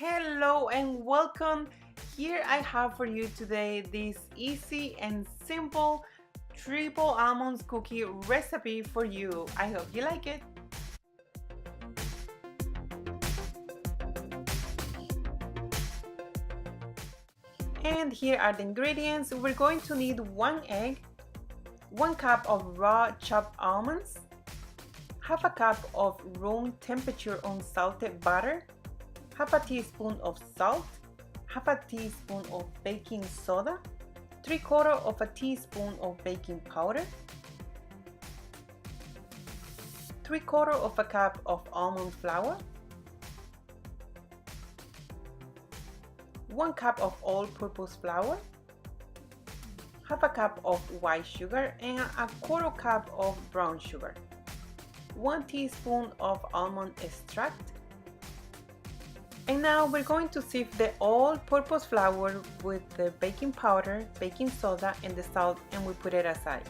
Hello and welcome. Here I have for you today this easy and simple triple almonds cookie recipe for you. I hope you like it. And here are the ingredients. We're going to need 1 egg, 1 cup of raw chopped almonds, half a cup of room temperature unsalted butter, half a teaspoon of salt, half a teaspoon of baking soda, 3/4 of a teaspoon of baking powder, 3/4 of a cup of almond flour, 1 cup of all-purpose flour, half a cup of white sugar, and a 1/4 cup of brown sugar, 1 teaspoon of almond extract. And now we're going to sift the all-purpose flour with the baking powder, baking soda, and the salt, and we put it aside.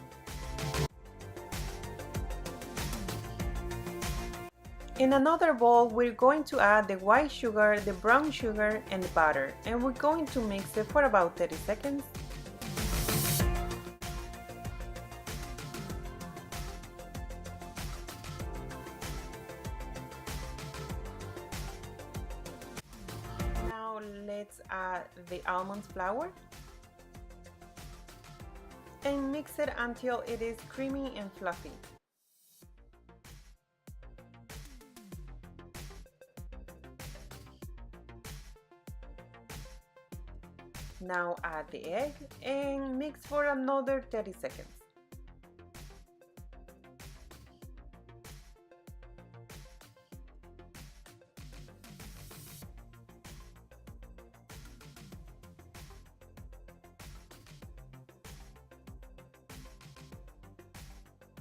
In another bowl, we're going to add the white sugar, the brown sugar, and the butter, and we're going to mix it for about 30 seconds. Now let's add the almond flour and mix it until it is creamy and fluffy. Now add the egg and mix for another 30 seconds.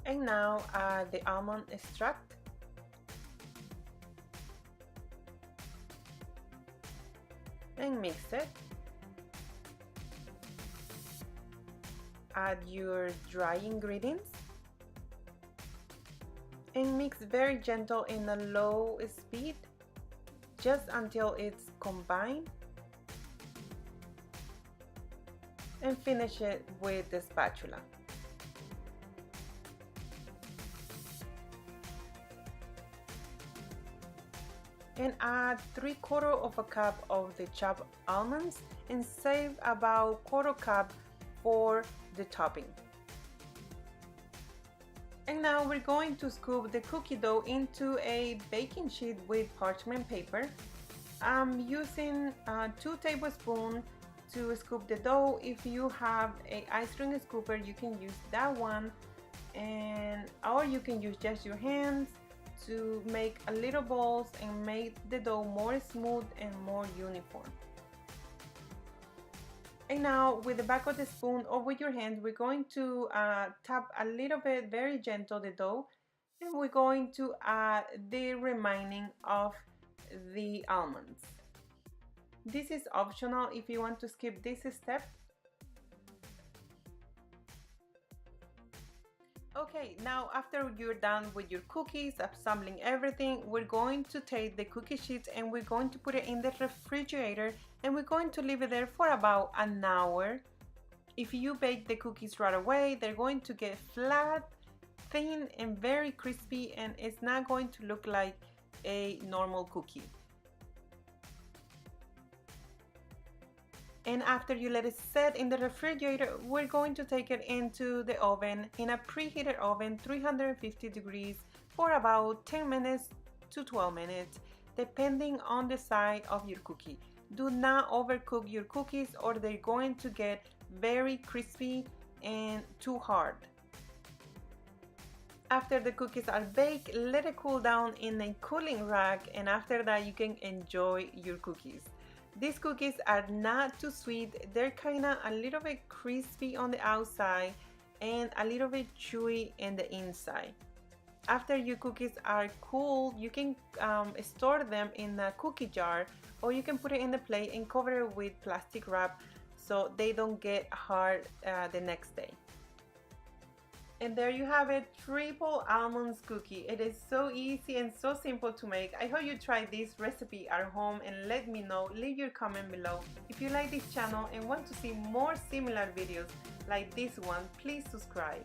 And now add the almond extract. And mix it. Add your dry ingredients and mix very gentle in a low speed just until it's combined, and finish it with the spatula. And add 3/4 of a cup of the chopped almonds and save about 1/4 cup for the topping. And now we're going to scoop the cookie dough into a baking sheet with parchment paper. I'm using 2 tablespoons to scoop the dough. If you have an ice cream scooper, you can use that one, or you can use just your hands to make a little balls and make the dough more smooth and more uniform. And now with the back of the spoon or with your hands, we're going to tap a little bit, very gentle, the dough, and we're going to add the remaining of the almonds. This is optional if you want to skip this step. Okay, now after you're done with your cookies, assembling everything, we're going to take the cookie sheets and we're going to put it in the refrigerator, and we're going to leave it there for about an hour. If you bake the cookies right away, they're going to get flat, thin, and very crispy, and it's not going to look like a normal cookie. And after you let it set in the refrigerator, we're going to take it into the oven in a preheated oven, 350 degrees, for about 10 minutes to 12 minutes, depending on the size of your cookie. Do not overcook your cookies or they're going to get very crispy and too hard. After the cookies are baked, let it cool down in a cooling rack, and after that you can enjoy your cookies. These cookies are not too sweet. They're kind of a little bit crispy on the outside and a little bit chewy in the inside. After your cookies are cool, you can store them in a cookie jar, or you can put it in the plate and cover it with plastic wrap so they don't get hard the next day. And there you have it, triple almonds cookie. It is so easy and so simple to make. I hope you try this recipe at home and let me know. Leave your comment below. If you like this channel and want to see more similar videos like this one, please subscribe.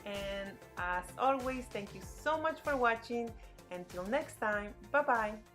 And as always, thank you so much for watching. Until next time, bye bye.